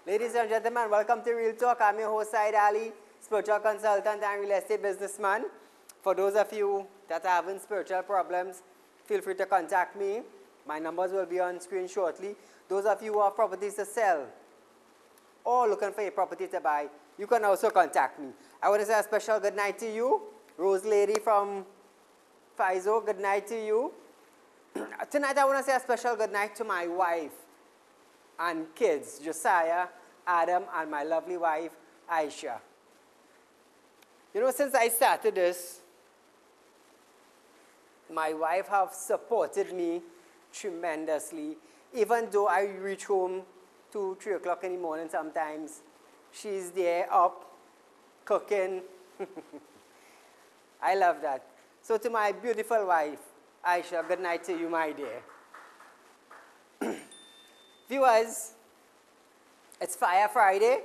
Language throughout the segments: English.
Ladies and gentlemen, welcome to Real Talk. I'm your host, Said Ali, spiritual consultant and real estate businessman. For those of you that are having spiritual problems, feel free to contact me. My numbers will be on screen shortly. Those of you who have properties to sell or looking for a property to buy, you can also contact me. I want to say a special good night to you. Rose Lady from Faizo, good night to you. Tonight I want to say a special good night to my wife and kids, Josiah, Adam, and my lovely wife, Aisha. You know, since I started this, my wife has supported me tremendously. Even though I reach home 2, 3 o'clock in the morning sometimes, she's there up, cooking. I love that. So to my beautiful wife, Aisha, good night to you, my dear. Viewers, it's Fire Friday.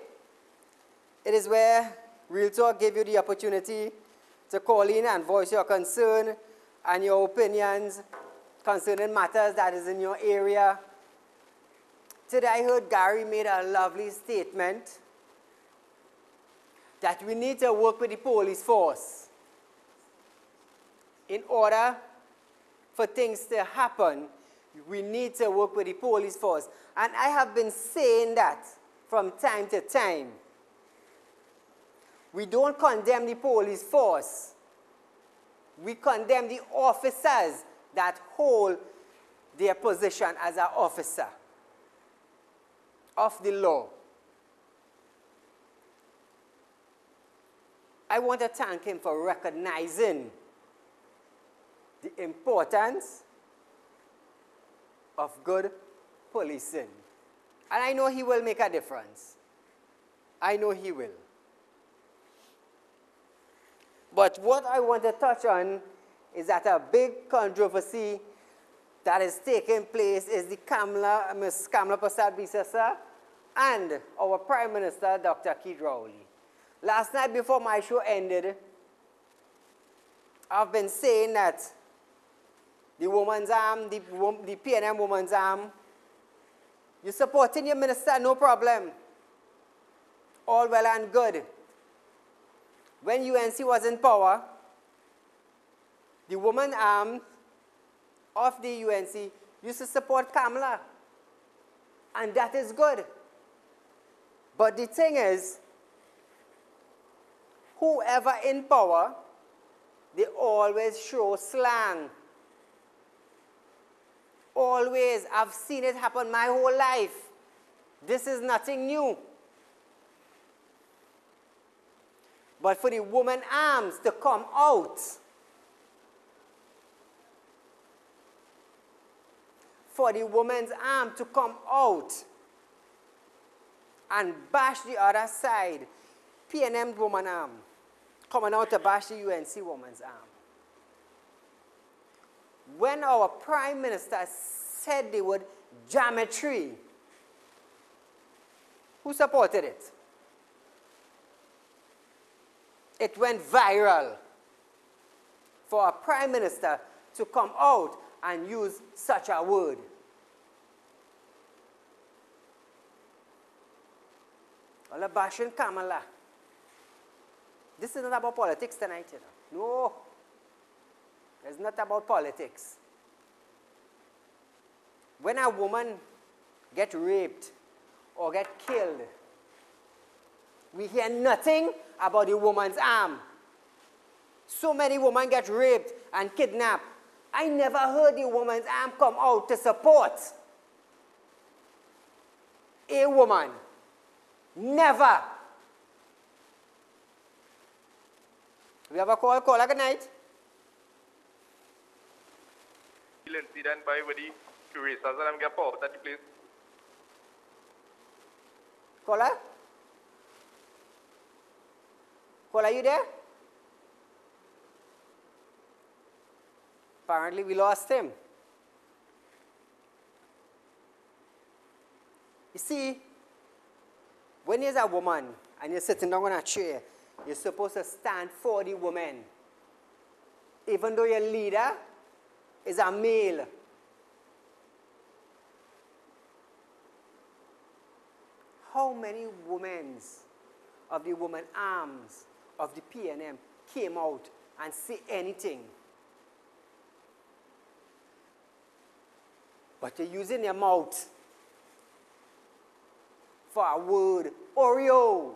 It is where Real Talk gives you the opportunity to call in and voice your concern and your opinions concerning matters that is in your area. Today I heard Gary made a lovely statement that we need to work with the police force in order for things to happen. We need to work with the police force. And I have been saying that from time to time. We don't condemn the police force. We condemn the officers that hold their position as an officer of the law. I want to thank him for recognizing the importance of good policing. And I know he will make a difference. I know he will. But what I want to touch on is that a big controversy that is taking place is the Ms. Kamala Prasad-Bisasa and our Prime Minister, Dr. Keith Rowley. Last night before my show ended, I've been saying that the woman's arm, the PNM woman's arm, you're supporting your minister, no problem. All well and good. When UNC was in power, the woman arm of the UNC used to support Kamala. And that is good. But the thing is, whoever in power, they always show slang. Always. I've seen it happen my whole life. This is nothing new. But for the woman arms to come out, for the woman's arm to come out and bash the other side, PNM woman arm coming out to bash the UNC woman's arm. When our Prime Minister said the word geometry, who supported it? It went viral for a Prime Minister to come out and use such a word. All bashing Kamala. This is not about politics tonight, you know. No. It's not about politics. When a woman gets raped or gets killed, we hear nothing about the woman's arm. So many women get raped and kidnapped. I never heard the woman's arm come out to support a woman. Never. We have a call. Caller, good night. Incident by the curious as I'm getting power at the place. Caller? Caller, are you there? Apparently we lost him. You see, when you're a woman and you're sitting down on a chair, you're supposed to stand for the woman. Even though your leader is a male. how many women of the woman arms of the PNM came out and say anything. But you're using your mouth for a word, Oreo.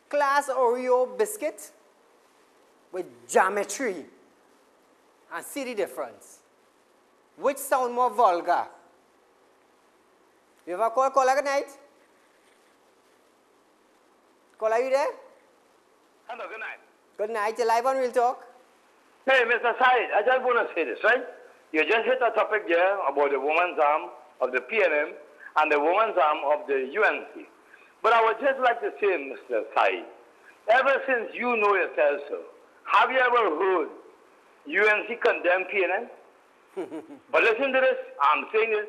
Class Oreo biscuit with geometry. And see the difference. Which sound more vulgar? You ever call Kola good night? Kola, are you there? Hello, good night. Good night. You're live on Real Talk. Hey, Mr. Said, I just want to say this, right? You just hit a topic there about the woman's arm of the PNM and the woman's arm of the UNC. But I would just like to say, Mr. Said, ever since you know yourself, sir, have you ever heard UNC condemn PNM? But listen to this, I'm saying this,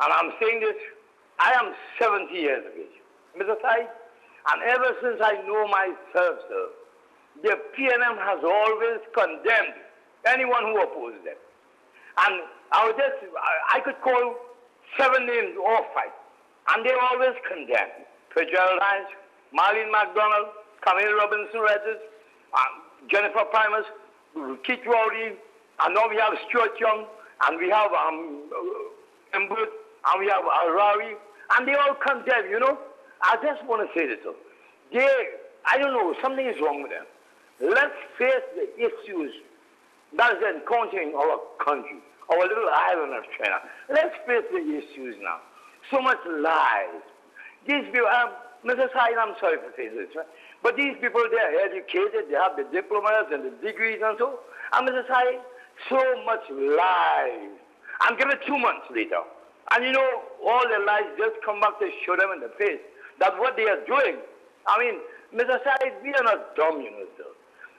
and I'm saying this, I am 70 years of age, Mr. Said, and ever since I know myself, sir, the PNM has always condemned anyone who opposes them. And I could call 7 names or 5, and they always condemn. Fitzgerald Hines, Marlene MacDonald, Camille Robinson Regis, Jennifer Primus, Keith Rowley, and now we have Stuart Young, and we have Embert, and we have Rari, and they all condemn, you know. I just want to say this, though. I don't know, something is wrong with them. Let's face the issues that is encountering our country, our little island of China. Let's face the issues now. So much lies. These people, Mr. Sain, I'm sorry for saying this, right? But these people, they are educated, they have the diplomas and the degrees and so. And Mr. Sain, so much lies. And give it 2 months later. And you know, all the lies just come back to show them in the face that what they are doing. I mean, Mr. Said, we are not dumb, you know, sir.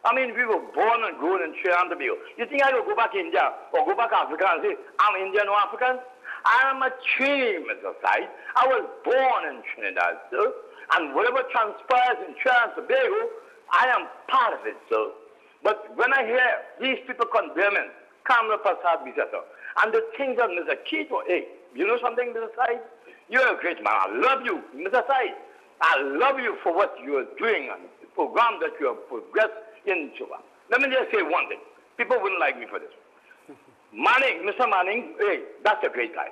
I mean, we were born and grown in Trinidad and Tobago. You think I will go back to India or go back to Africa and say, I'm Indian or African? I am a Trini, Mr. Said. I was born in Trinidad, sir. And whatever transpires in Trinidad and Tobago, I am part of it, sir. But when I hear these people condemning Kamala Prasad Bisata and the things that Mr. Keto, hey, you know something, Mr. Said? You're a great man. I love you, Mr. Said. I love you for what you are doing and the program that you have progressed into. Let me just say one thing. People wouldn't like me for this. Manning, Mr. Manning, hey, that's a great guy.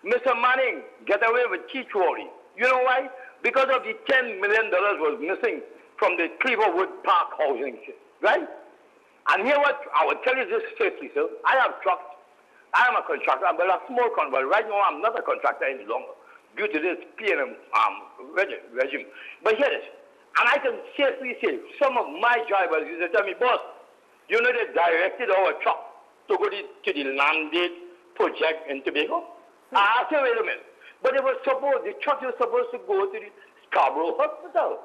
Mr. Manning, get away with Keith Rowley. You know why? Because of the $10 million was missing from the Cleaverwood Park housing, right? And here what, I will tell you this safely, sir. I have trucked. I am a contractor, but a small contractor. Right now, I'm not a contractor any longer due to this PNM regime. But here it is. And I can safely say, some of my drivers used to tell me, boss, you know they directed our truck to go to the Landgate project in Tobago? I said, wait a minute. But the truck was supposed to go to the Scarborough Hospital.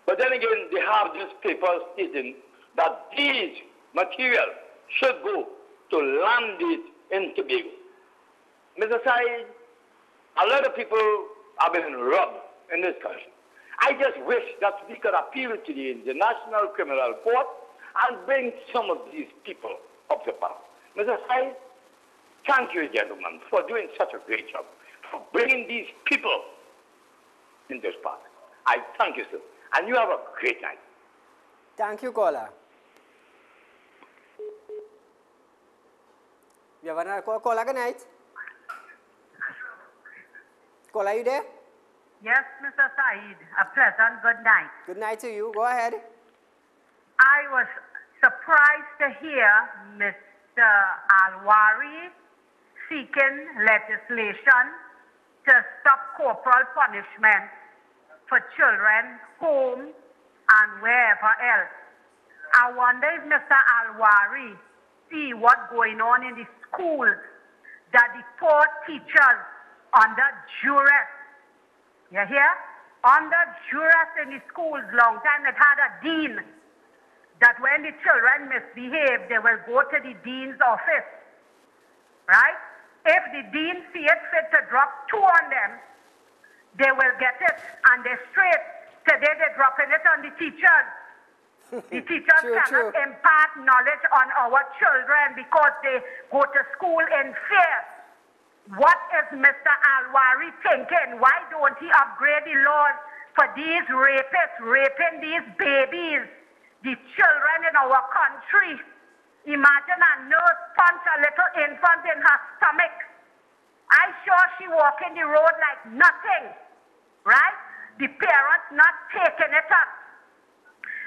But then again, they have this paper stating that these materials should go to Landgate in Tobago. Mr. Said, a lot of people have been robbed in this country. I just wish that we could appeal to the International Criminal Court and bring some of these people up to power. Mr. Said, thank you, gentlemen, for doing such a great job, for bringing these people in this park. I thank you, sir. And you have a great night. Thank you, caller. You have another call? Caller, good night. Caller, are you there? Yes, Mr. Said. A pleasant good night. Good night to you. Go ahead. I was surprised to hear Mr. Alwari seeking legislation to stop corporal punishment for children home and wherever else. I wonder if Mr. Alwari see what's going on in the schools, that the poor teachers under duress, you hear? Under duress in the schools, long time it had a dean that when the children misbehave, they will go to the dean's office, right? If the dean see it fit to drop 2 on them, they will get it and they straight. Today they're dropping it on the teachers. The teachers cannot impart knowledge on our children because they go to school in fear. What is Mr. Alwari thinking? Why don't he upgrade the laws for these rapists raping these babies, the children in our country? Imagine a nurse punch a little infant in her stomach. I sure she walking the road like nothing, right? The parents not taking it up.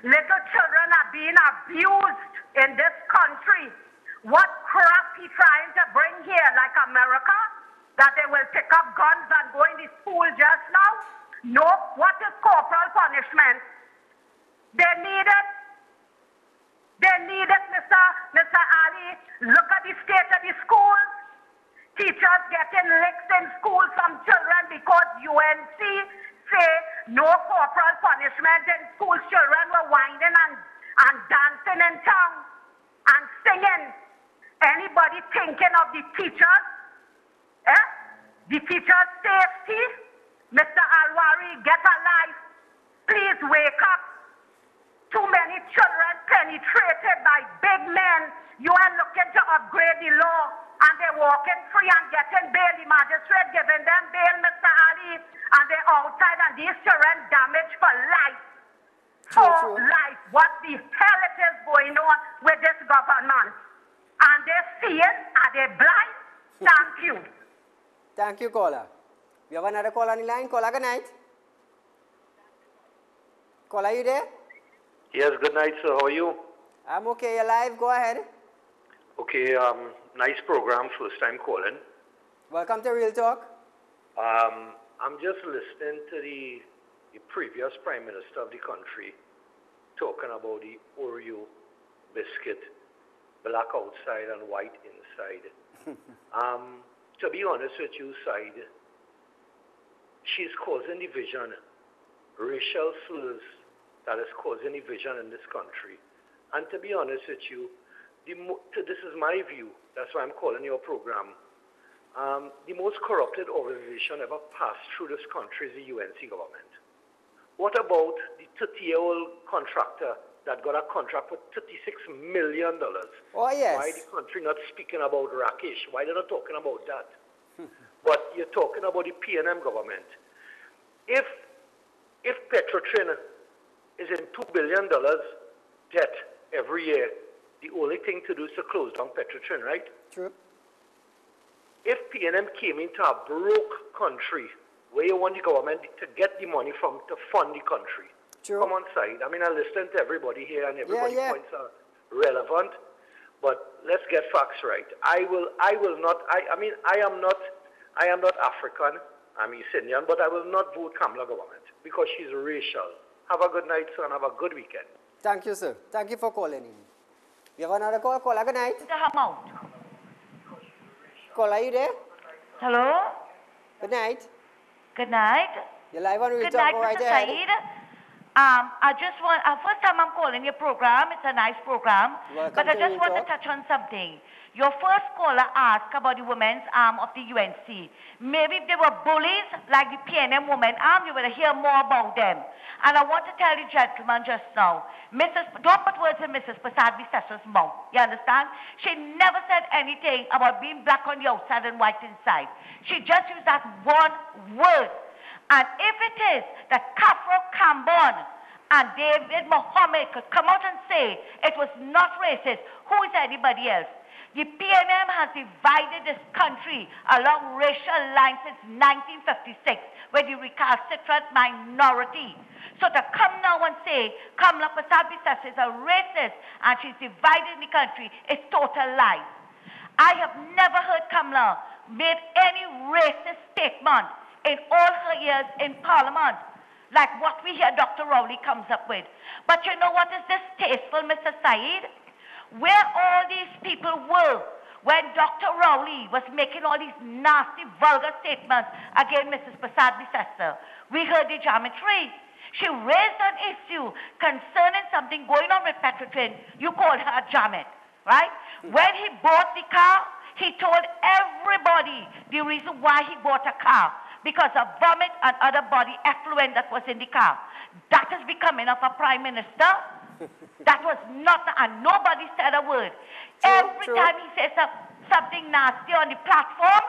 Little children are being abused in this country. What crap he trying to bring here, like America, that they will pick up guns and go in the school just now? No. What is corporal punishment? They need it. They need it, Mr. Ali. Look at the state of the schools. Teachers getting licked in school, some children, because UNC say no corporal punishment in school. Children were whining and dancing in tongue and singing. Anybody thinking of the teachers? Eh? The teachers' safety? Mr. Alwari, get a life. Please wake up. Too many children penetrated by big men. You are looking to upgrade the law, and they're walking free and getting bail. The magistrate giving them bail, Mr. Ali, and they're outside, and these children damaged for life. For life. What the hell it is going on with this government? And they're seeing, are they blind? Thank you. Thank you, caller. We have another caller on the line. Caller, good night. Caller, you there? Yes, good night, sir. How are you? I'm okay. You're live. Go ahead. Okay, nice program, first time calling. Welcome to Real Talk. I'm just listening to the previous Prime Minister of the country talking about the Oreo biscuit, black outside and white inside. To be honest with you, Side, she's causing division, racial slurs that is causing division in this country. And to be honest with you, this is my view, that's why I'm calling your program. The most corrupted organization ever passed through this country is the UNC government. What about the 30-year-old contractor that got a contract for $36 million? Oh, yes. Why the country not speaking about Rakesh? Why they're not talking about that? But you're talking about the PNM government. If Petrotrin is in $2 billion debt every year, the only thing to do is to close down Petrotrin, right? True. If PNM came into a broke country, where you want the government to get the money from to fund the country, True. come on side. I mean, I listen to everybody here, and everybody's Yeah. points are relevant. But let's get facts right. I am not African. I'm East Indian, but I will not vote Kamala government because she's racial. Have a good night, sir, and have a good weekend. Thank you, sir. Thank you for calling in. We have another call. Caller, good night. Caller, you there? Hello? Good night. Good night. You're live on Real Good Talk. night, Go right Mr. ahead. Saeed. I just want, first time I'm calling your program. It's a nice program. Welcome but I to just Real want to Talk. touch on something. Your first caller asked about the women's arm of the UNC. Maybe if they were bullies like the PNM women arm, you will hear more about them. And I want to tell the gentleman just now, don't put words in Mrs. Prasad Bises's mouth. You understand? She never said anything about being black on the outside and white inside. She just used that one word. And if it is that Kafro Kambon and David Mohammed could come out and say it was not racist, who is anybody else? The PNM has divided this country along racial lines since 1956, with the recalcitrant minority. So to come now and say Kamala Prasad Biswas is a racist and she's dividing the country is total lies. I have never heard Kamala made any racist statement in all her years in Parliament, like what we hear Dr. Rowley comes up with. But you know what is distasteful, Mr. Saeed? Where all these people were when Dr. Rowley was making all these nasty, vulgar statements against Mrs. Prasad Biswas. We heard the geometry. She raised an issue concerning something going on with Petrotrin. You called her a jamet, right? When he bought the car, he told everybody the reason why he bought a car, because of vomit and other body effluent that was in the car. That is becoming of a prime minister. That was not, and nobody said a word. Every time he says something nasty on the platform,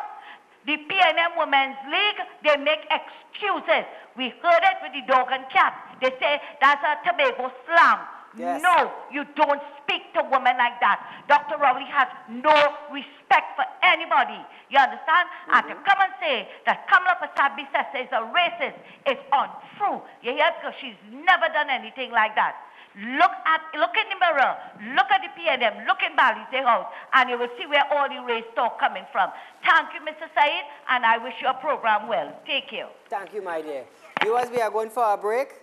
The PNM Women's League, they make excuses. We heard it with the dog and cat. They say that's a Tobago slang. Yes. No, you don't speak to women like that. Dr. Rowley has no respect for anybody. You understand? And to come and say that Kamala Prasad Bisesa is a racist is untrue. You hear? Because she's never done anything like that. Look in the mirror, look at the PNM, look in Balize House, and you will see where all the race talk coming from. Thank you, Mr. Said, and I wish your program well. Take care. Thank you, my dear. Viewers, we are going for a break.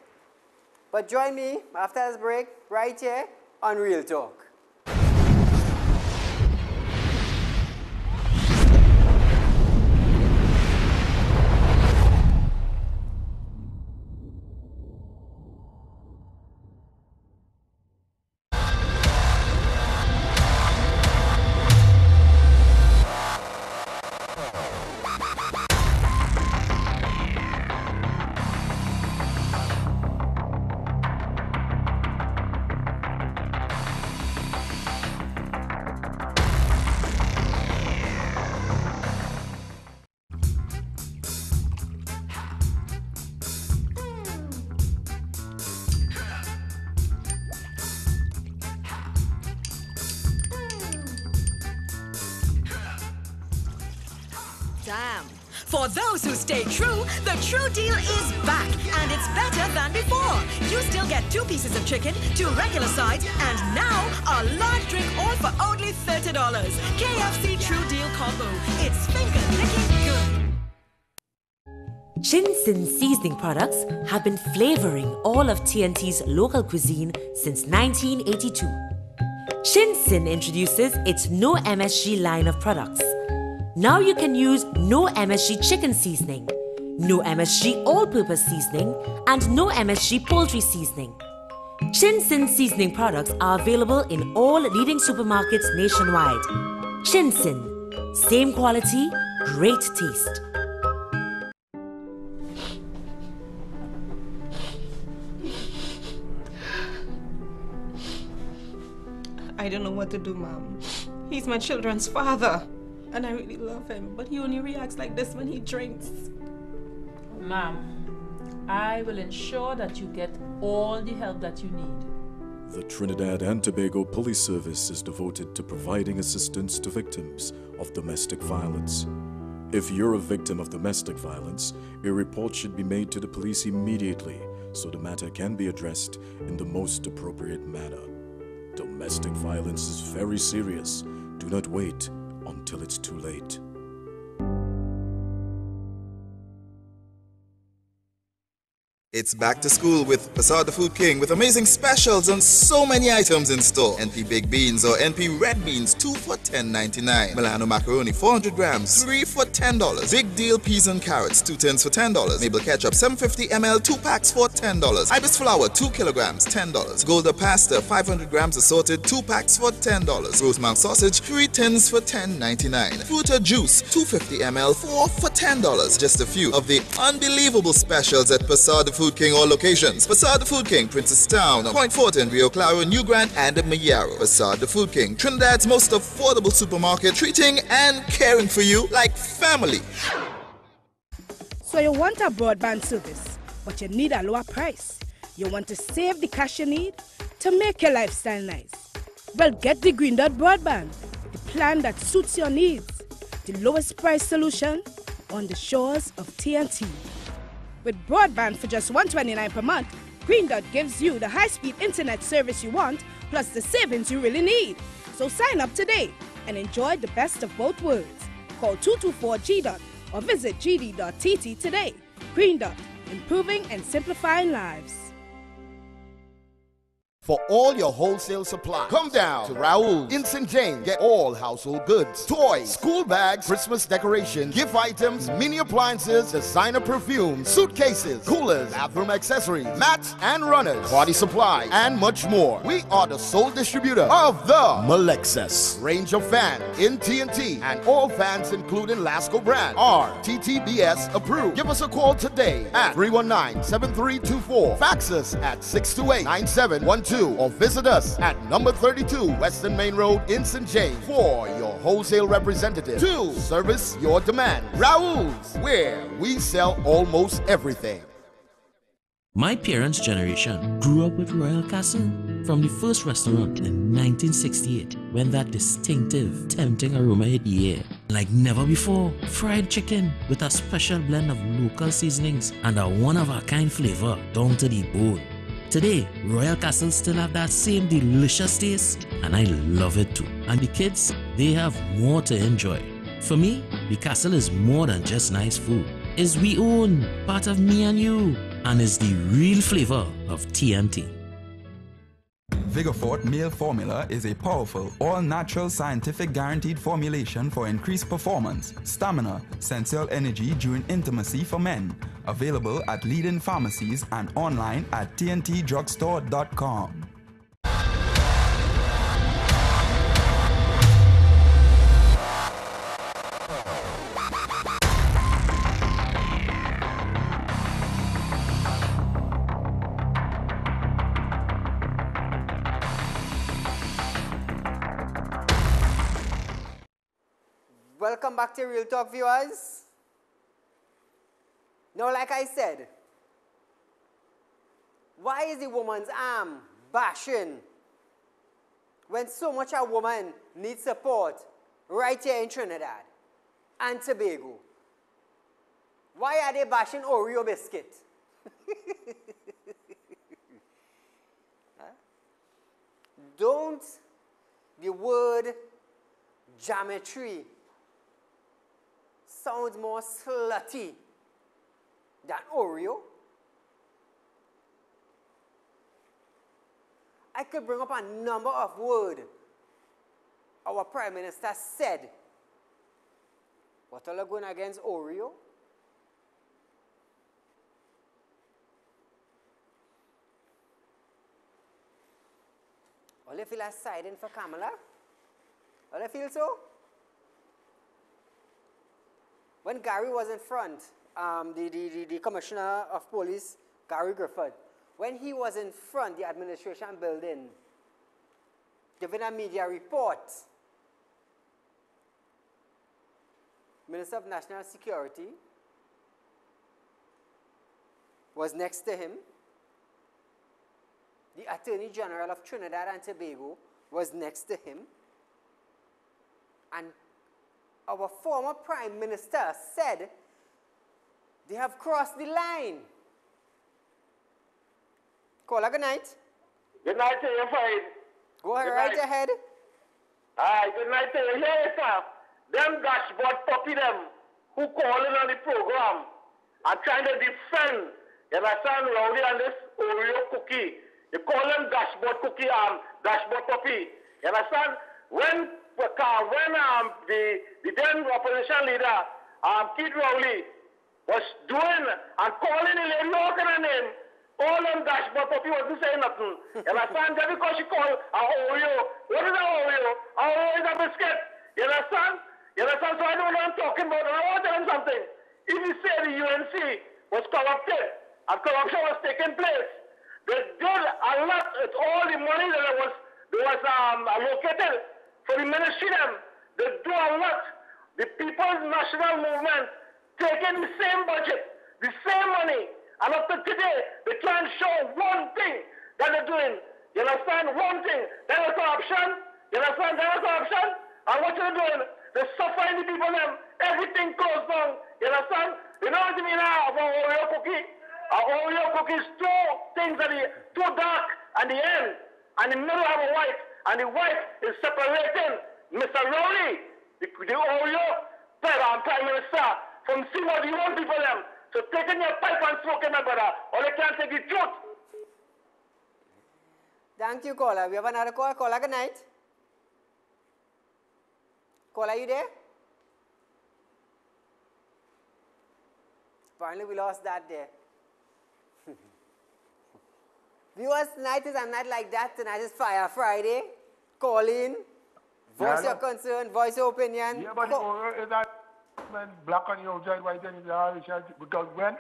But join me after this break, right here on Real Talk. Damn. For those who stay true, the True Deal is back, and it's better than before. You still get 2 pieces of chicken, 2 regular sides, and now a large drink all for only $30. KFC True Deal Combo. It's finger-licking good. Chin Sin seasoning products have been flavoring all of TNT's local cuisine since 1982. Chin Sin introduces its No MSG line of products. Now you can use No MSG chicken seasoning, No MSG all-purpose seasoning, and No MSG poultry seasoning. Chin Sin seasoning products are available in all leading supermarkets nationwide. Chin Sin, same quality, great taste. I don't know what to do, Mom. He's my children's father. And I really love him, but he only reacts like this when he drinks. Ma'am, I will ensure that you get all the help that you need. The Trinidad and Tobago Police Service is devoted to providing assistance to victims of domestic violence. If you're a victim of domestic violence, a report should be made to the police immediately so the matter can be addressed in the most appropriate manner. Domestic violence is very serious. Do not wait until it's too late. It's back to school with Passad the Food King with amazing specials on so many items in store. NP Big Beans or NP Red Beans, 2 for $10.99. Milano Macaroni, 400 grams, 3 for $10. Big Deal Peas and Carrots, 2 tins for $10. Mabel Ketchup, 750 ml, 2 packs for $10. Ibis Flour, 2 kilograms, $10. Golda Pasta, 500 grams assorted, 2 packs for $10. Rosemount Sausage, 3 tins for $10.99. Fruta Juice, 250 ml, 4 for $10. Just a few of the unbelievable specials at Passad the Food King all locations. Passad the Food King, Princestown, Point Fortin, Rio Claro, New Grant, and Mayaro. Passad the Food King, Trinidad's most affordable supermarket, treating and caring for you like family. So you want a broadband service, but you need a lower price. You want to save the cash you need to make your lifestyle nice. Well, get the Green Dot Broadband, the plan that suits your needs. The lowest price solution on the shores of TNT. With broadband for just $129 per month, Green Dot gives you the high-speed internet service you want, plus the savings you really need. So sign up today and enjoy the best of both worlds. Call 224-GDOT or visit gd.tt today. Green Dot, improving and simplifying lives. For all your wholesale supply, come down to Raoul in St. James. Get all household goods, toys, school bags, Christmas decorations, gift items, mini appliances, designer perfumes, suitcases, coolers, bathroom accessories, mats and runners, party supplies, and much more. We are the sole distributor of the Malexus range of fans in TNT, and all fans including Lasco brand are TTBS approved. Give us a call today at 319-7324. Fax us at 628-9712. 2 or visit us at number 32 Western Main Road in St. James for your wholesale representative to service your demand. Raoul's, where we sell almost everything. My parents' generation grew up with Royal Castle from the first restaurant in 1968 when that distinctive, tempting aroma hit the air. Like never before, fried chicken with a special blend of local seasonings and a one-of-a-kind flavor down to the bone. Today, Royal Castle still have that same delicious taste and I love it too. And the kids, they have more to enjoy. For me, the Castle is more than just nice food. It's we own, part of me and you, and is the real flavor of TNT. Vigorfort Male Formula is a powerful, all-natural scientific guaranteed formulation for increased performance, stamina, sensual energy during intimacy for men. Available at leading pharmacies and online at tntdrugstore.com. Welcome back to Real Talk, viewers. Now, like I said, why is the woman's arm bashing when so much a woman needs support right here in Trinidad and Tobago? Why are they bashing Oreo biscuit? Huh? Don't the word geometry sounds more slutty than Oreo? I could bring up a number of words our Prime Minister said. What are you going against Oreo? All you feel like siding for Kamala? All you feel so? When Gary was in front, the Commissioner of Police, Gary Griffith, when he was in front, the administration building, giving a media report, Minister of National Security was next to him. The Attorney General of Trinidad and Tobago was next to him. And our former Prime Minister said they have crossed the line. Caller, good night. Good night to you, Farid. Go ahead, right ahead. Aye, good night to you. Here, sir. Them dashboard puppy them who calling on the program are trying to defend, you understand, Rowdy and this Oreo cookie. You call them dashboard cookie, dashboard puppy. You understand? When the then opposition leader, Keith Rowley, was doing and calling the lady walking her name, all them dashboard puppy wasn't saying nothing. You understand? Just because she called a Oreo. What is an Oreo? An Oreo is a biscuit. You understand? You understand? So I don't know what I'm talking about. And I want to tell him something. If you say the UNC was corrupted and corruption was taking place, they did a lot with all the money that was allocated for the ministry them. They do a lot. The People's National Movement taking the same budget, the same money, and up to today, they try and show one thing that they're doing. You understand? One thing. There is corruption. You understand? There is corruption. And what they're doing, they're suffering the people them. Everything closed down. You understand? You know what I mean now about Oreo cookie? Oreo cookie is two things that are too dark at the end, and the middle have a white, and the white is separating Mr. Rowley, the Oreo Prime Minister, from seeing what you want people them. So taking your pipe and smoking, my brother, or they can't take the truth. Thank you, caller. We have another call. Caller, good night. Caller, are you there? Apparently, we lost that there. Viewers, tonight is a night like that. Tonight is Fire Friday. Call in, voice your concern, voice your opinion. Yeah, but is that when black on the outside, white on the inside? Because when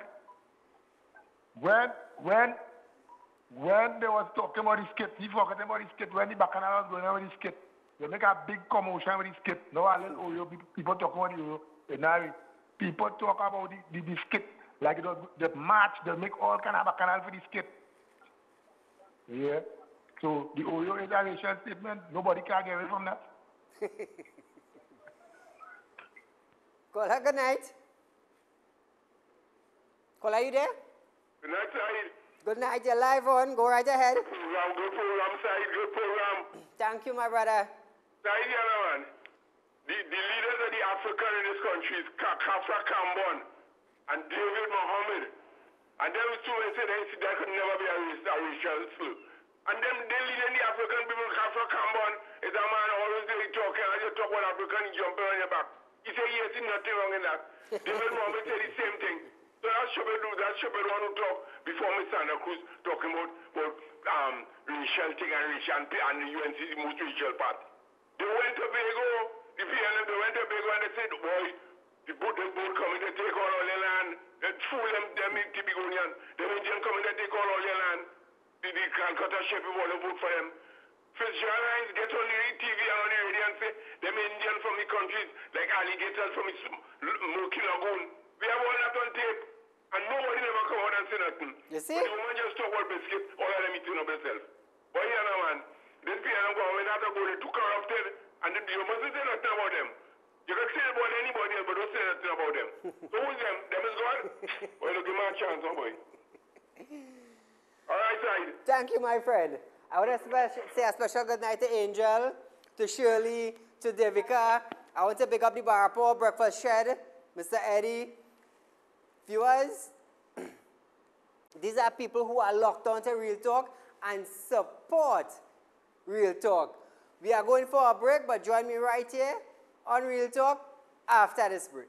When they was talking about the skit, he forgot about the skit. When the bacchanal was going on with the skit, they make a big commotion with the skit. Now a little Oyo, people talk about the Oyo. Now people talk about the skit. Like the march, they make all kind of bacchanal for the skit. Yeah. So the Oyo is a racial statement. Nobody can get away from that. Kola, good night. Kola, you there? Good night, Said. Good night, you're live on. Go right ahead. Good program, Said. Good program. Thank you, my brother. Said, man. The leaders of the African in this country is Kafra Kambon and David Mohammed. And them two men say there could never be a racial slur. And them, they leading the African people, Kafra Kambon is a man always there talking, and you talk about African, he jumping on your back. He say, yes, there's nothing wrong in that. David Mohammed said the same thing. So that's Shepherd one who talk before Mr. Santa Cruz talking about racial thing and the UNC is the most racial part. They went to Bego, the PNM, they went to Bego and they said, boy, the boat coming to take all your land. They fool them Tibigonian. The Indian coming to take all your land. The Calcutta Shepherd want to vote for them. Fitzgerald Hines get on the TV and on the radio and say, them Indian from the countries, like alligators from the Murky Lagoon. We have all that on tape. And nobody never come out and say nothing. You see? But the woman just talk about biscuit, all of them eating up themselves. But here now, man, this PNM government has to go, they're too corrupted, and you mustn't say nothing about them. You can say about anybody else, but don't say nothing about them. So who is them? Them is God? Well, look, give me a chance, oh boy. All right, Said. Thank you, my friend. I want to say a special good night to Angel, to Shirley, to Devika. I want to pick up the Barapo Breakfast Shed, Mr. Eddie. Viewers, these are people who are locked on to Real Talk and support Real Talk. We are going for a break, but join me right here on Real Talk after this break.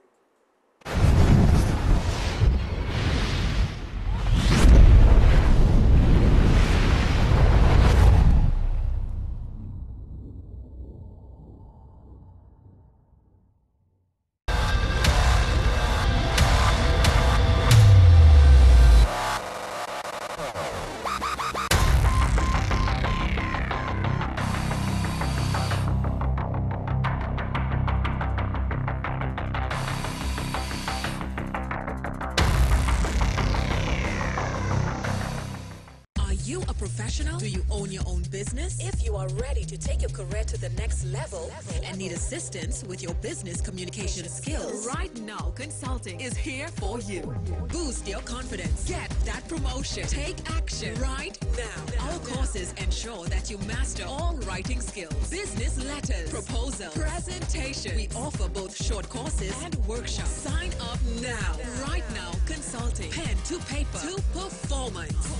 Do you own your own business? If you are ready to take your career to the next level and need assistance with your business communication skills, Right Now Consulting is here for you. Boost your confidence. Get that promotion. Take action right now. Our courses ensure that you master all writing skills, business letters, proposal, presentation. We offer both short courses and workshops. Sign up now. Right Now Consulting. Pen to paper to performance.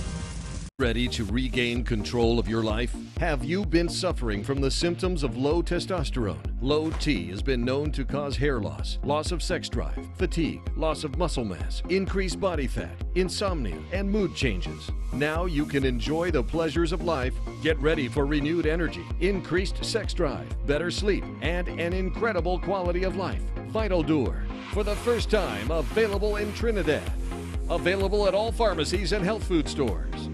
Ready to regain control of your life? Have you been suffering from the symptoms of low testosterone? Low T has been known to cause hair loss, loss of sex drive, fatigue, loss of muscle mass, increased body fat, insomnia, and mood changes. Now you can enjoy the pleasures of life, get ready for renewed energy, increased sex drive, better sleep, and an incredible quality of life. Vital Dur, for the first time available in Trinidad. Available at all pharmacies and health food stores.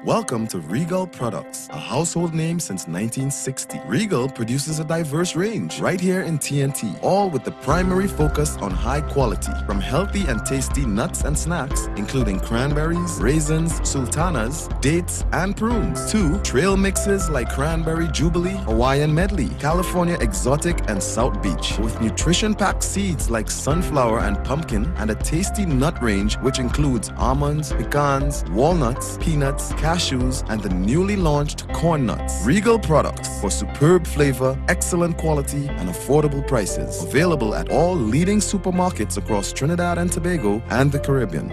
Welcome to Regal Products, a household name since 1960. Regal produces a diverse range right here in TNT, all with the primary focus on high quality, from healthy and tasty nuts and snacks, including cranberries, raisins, sultanas, dates, and prunes, to trail mixes like Cranberry Jubilee, Hawaiian Medley, California Exotic, and South Beach, with nutrition-packed seeds like sunflower and pumpkin, and a tasty nut range which includes almonds, pecans, walnuts, peanuts, cashews, and the newly launched corn nuts. Regal Products, for superb flavor, excellent quality, and affordable prices. Available at all leading supermarkets across Trinidad and Tobago and the Caribbean.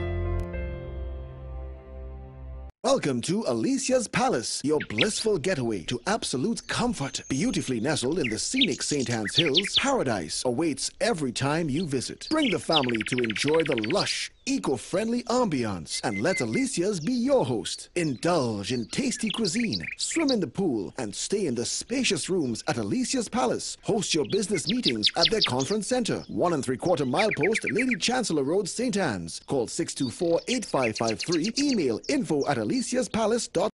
Welcome to Alicia's Palace, your blissful getaway to absolute comfort. Beautifully nestled in the scenic St. Anne's Hills, paradise awaits every time you visit. Bring the family to enjoy the lush, eco-friendly ambiance and let Alicia's be your host. Indulge in tasty cuisine, swim in the pool, and stay in the spacious rooms at Alicia's Palace. Host your business meetings at their conference center, 1 3/4 mile post, Lady Chancellor Road, St. Anne's. Call 624-8553, email info@alicias.com. aliciaspalace.com.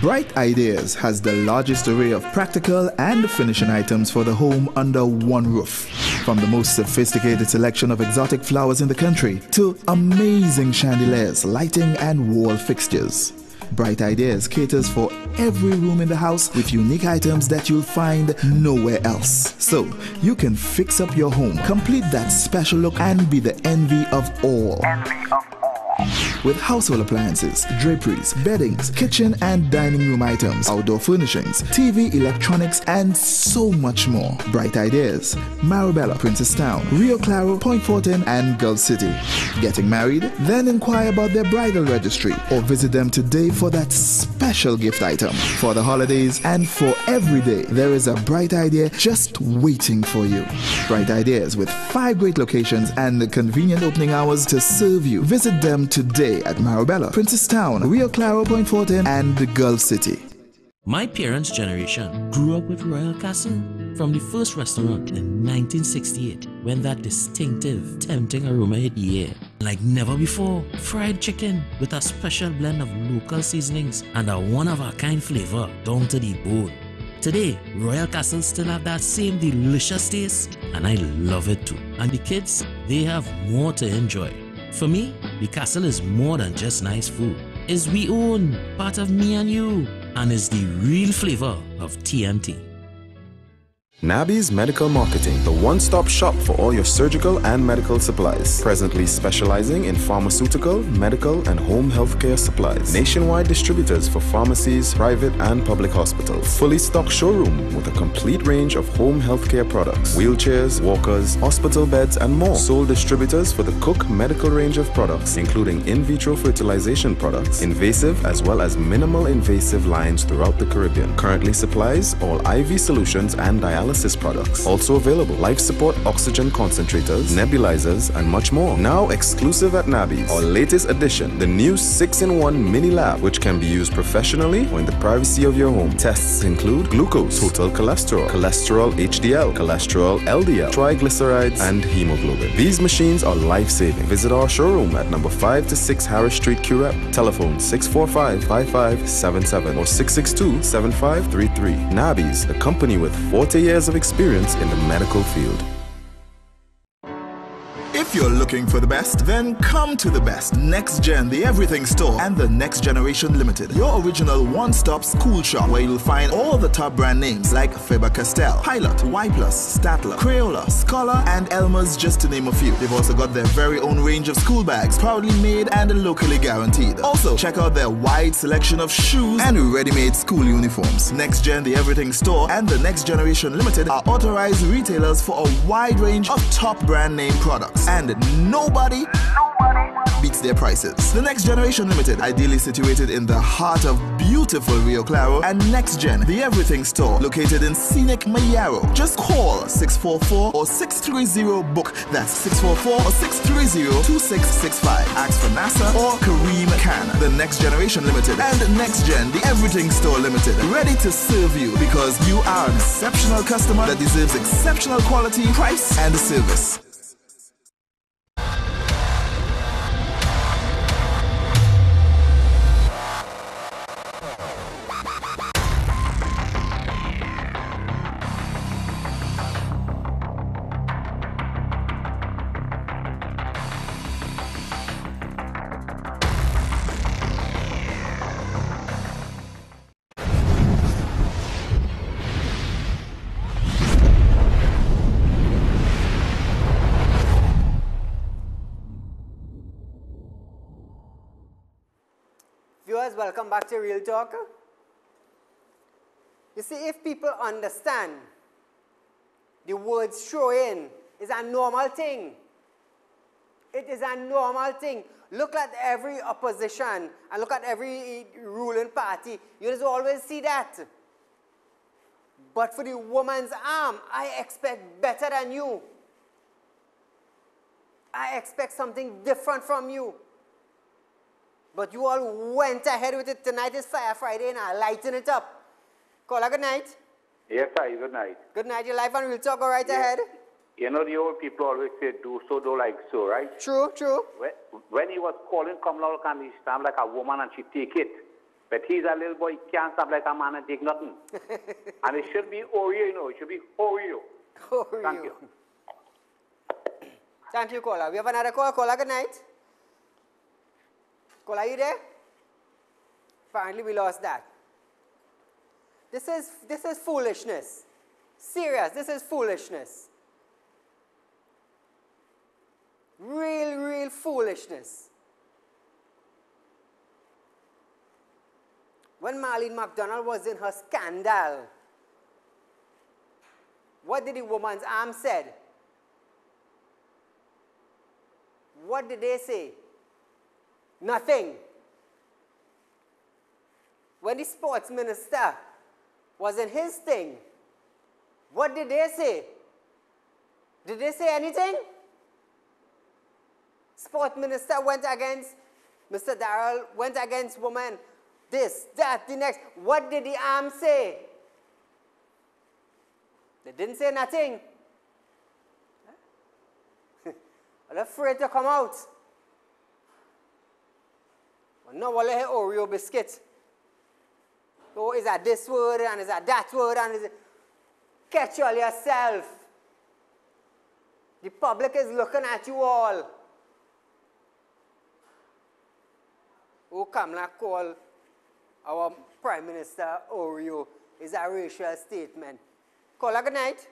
Bright Ideas has the largest array of practical and finishing items for the home under one roof. From the most sophisticated selection of exotic flowers in the country to amazing chandeliers, lighting and wall fixtures. Bright Ideas caters for every room in the house with unique items that you'll find nowhere else. So you can fix up your home, complete that special look and be the envy of all. With household appliances, draperies, beddings, kitchen and dining room items, outdoor furnishings, TV, electronics, and so much more. Bright Ideas, Marabella, Princestown, Rio Claro, Point Fortin, and Gulf City. Getting married? Then inquire about their bridal registry or visit them today for that special gift item. For the holidays and for every day, there is a Bright Idea just waiting for you. Bright Ideas with 5 great locations and convenient opening hours to serve you. Visit them today at Marabella, Princestown, Rio Claro, Point Fortin, and the Gulf City. My parents' generation grew up with Royal Castle. From the first restaurant in 1968, when that distinctive, tempting aroma hit the air. Like never before, fried chicken with a special blend of local seasonings and a one-of-a-kind flavor down to the bone. Today, Royal Castle still have that same delicious taste, and I love it too. And the kids, they have more to enjoy. For me, the castle is more than just nice food. It's we own, part of me and you, and is the real flavor of TNT. Nabi's Medical Marketing, the one-stop shop for all your surgical and medical supplies. Presently specializing in pharmaceutical, medical, and home healthcare supplies. Nationwide distributors for pharmacies, private and public hospitals. Fully stocked showroom with a complete range of home healthcare products. Wheelchairs, walkers, hospital beds, and more. Sole distributors for the Cook medical range of products, including in vitro fertilization products, invasive as well as minimal invasive lines throughout the Caribbean. Currently supplies all IV solutions and dialysis products. Also available life support oxygen concentrators, nebulizers, and much more. Now exclusive at Nabi's. Our latest addition, the new 6-in-1 mini lab, which can be used professionally or in the privacy of your home. Tests include glucose, total cholesterol, cholesterol HDL, cholesterol LDL, triglycerides, and hemoglobin. These machines are life-saving. Visit our showroom at number 5 to 6 Harris Street, QREP. Telephone 645-5577 or 662-7533. Nabi's, the company with 40 years of experience in the medical field. If you're looking for the best, then come to the best. Next Gen, the Everything Store, and the Next Generation Limited. Your original one-stop school shop where you'll find all the top brand names like Faber-Castell, Pilot, Y+, Statler, Crayola, Scholar, and Elmer's, just to name a few. They've also got their very own range of school bags, proudly made and locally guaranteed. Also, check out their wide selection of shoes and ready-made school uniforms. Next Gen, the Everything Store, and the Next Generation Limited are authorized retailers for a wide range of top brand name products. And nobody beats their prices. The Next Generation Limited, ideally situated in the heart of beautiful Rio Claro, and Next Gen, the Everything Store, located in scenic Mayaro. Just call 644 or 630-BOOK. That's 644 or 630-2665. Ask for NASA or Kareem Khan. The Next Generation Limited and Next Gen, the Everything Store Limited, ready to serve you because you are an exceptional customer that deserves exceptional quality, price, and service. Viewers, welcome back to Real Talk. You see, if people understand the word throw in is a normal thing. It is a normal thing. Look at every opposition and look at every ruling party. You just always see that. But for the woman's arm, I expect better than you. I expect something different from you. But you all went ahead with it. Tonight is Fire Friday and I lighten it up. Caller, good night. Yes, sir, good night. Good night. You're live on Real Talk. Go right ahead. You know, the old people always say, do so, do like so, right? True, true. When he was calling Kamala Khan, she sounded like a woman and she take it. But he's a little boy, he can't stop like a man and take nothing. And it should be Oreo, you know, it should be Oreo. Oreo. Thank you. Thank you, caller. We have another call. Caller, good night. Caller, are you there? Apparently we lost that. This is foolishness. Serious, this is foolishness. Real foolishness. When Marlene McDonald was in her scandal, what did the woman's arm said? What did they say? Nothing. When the sports minister was in his thing, what did they say? Did they say anything? Sport minister went against, Mr. Darrell went against women, this, that, the next. What did the arm say? They didn't say nothing. They're afraid to come out. No, well, Oreo biscuit. Oh, is that this word and is that that word and is it? Catch all yourself. The public is looking at you all. Oh, Kamala call our Prime Minister Oreo is a racial statement. Caller, good night.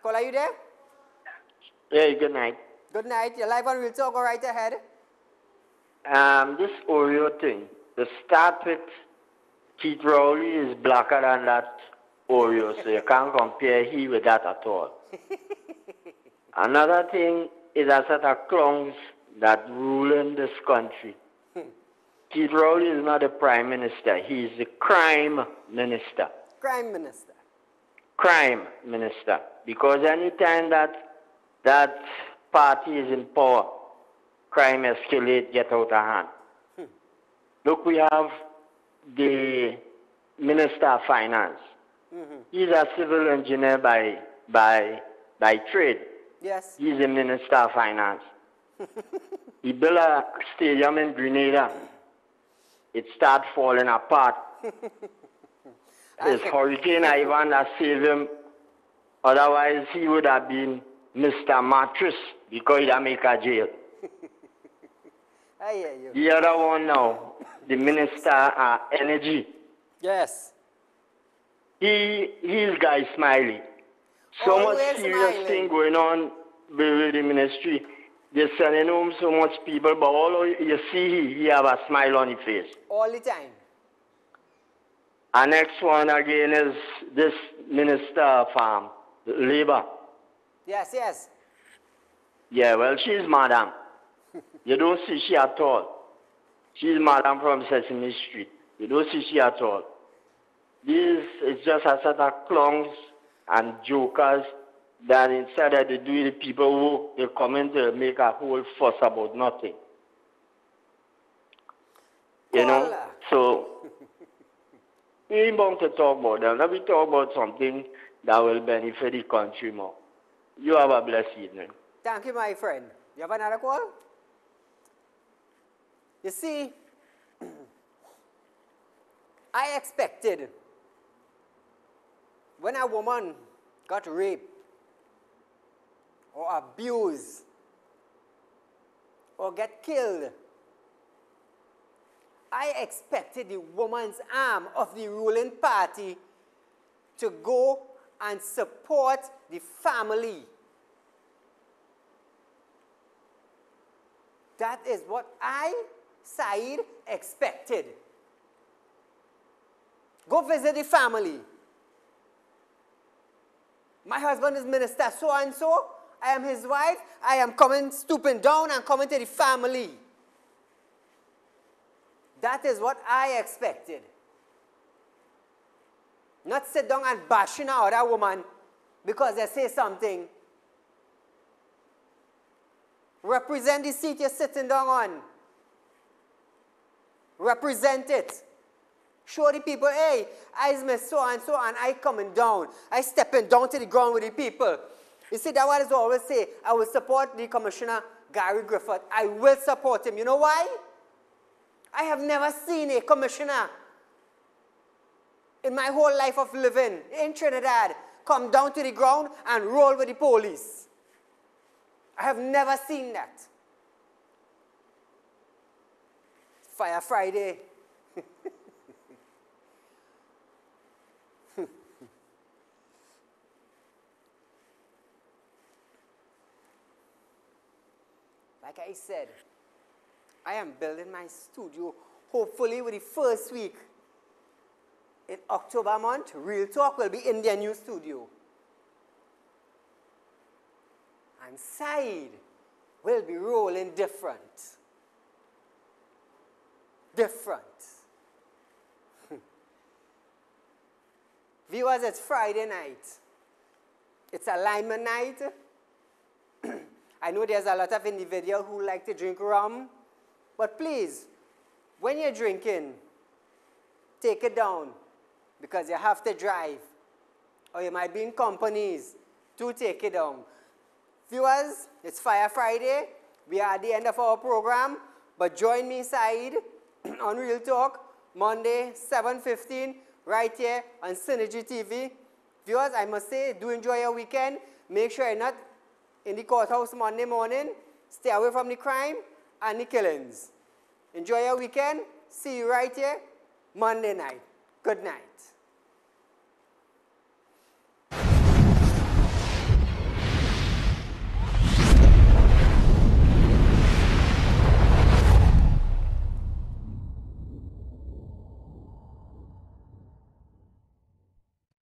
Caller, are you there? Hey, good night. Good night. You're live on Real Talk. Go right ahead. This Oreo thing, to start with, Keith Rowley is blacker than that Oreo, so you can't compare he with that at all. Another thing is a set of clowns that rule in this country. Keith Rowley is not the Prime Minister, he's the Crime Minister. Crime Minister. Crime Minister. Because anytime that party is in power, crime escalate, get out of hand. Look, we have the Minister of Finance. He's a civil engineer by trade. Yes. He's the Minister of Finance. He built a stadium in Grenada. It started falling apart. It's Hurricane Ivan that saved him. Otherwise, he would have been Mr. Mattress because he'd make a jail. I hear you. The other one now, the Minister of Energy. Yes. He's Guy Smiley. So Always much serious smiling. thing going on with the ministry. They're sending home so much people, but all you see, he have a smile on his face. All the time. Our next one again is this Minister of Labor. Yes, yes. Yeah, well, she's Madam. You don't see she at all. She's Madam from Sesame Street. You don't see she at all. This is just a set of clowns and jokers that instead of they do the people who they come in to make a whole fuss about nothing. You know? So, we ain't bound to talk about them. Let me talk about something that will benefit the country more. You have a blessed evening. Thank you, my friend. You have another call? You see, I expected when a woman got raped or abused or get killed, I expected the woman's arm of the ruling party to go and support the family. That is what I, Said, expected. Go visit the family. My husband is Minister so-and-so. I am his wife. I am coming, stooping down and coming to the family. That is what I expected. Not sit down and bashing out a woman because they say something. Represent the seat you're sitting down on. Represent it. Show the people, hey, I miss so-and-so and I coming down. I stepping down to the ground with the people. You see, that's what I always say. I will support the Commissioner Gary Griffith. I will support him. You know why? I have never seen a commissioner in my whole life of living in Trinidad come down to the ground and roll with the police. I have never seen that. Fire Friday. Like I said, I am building my studio, hopefully with the first week in October month, Real Talk will be in their new studio. And side will be rolling different. Different. Viewers, it's Friday night. It's alignment night. I know there's a lot of individuals who like to drink rum, but please, when you're drinking, take it down because you have to drive, or you might be in companies to take it down. Viewers, it's Fire Friday. We are at the end of our program, but join me side on Real Talk, Monday, 7:15, right here on Synergy TV. Viewers, I must say, do enjoy your weekend. Make sure you're not in the courthouse Monday morning. Stay away from the crime and the killings. Enjoy your weekend. See you right here Monday night. Good night.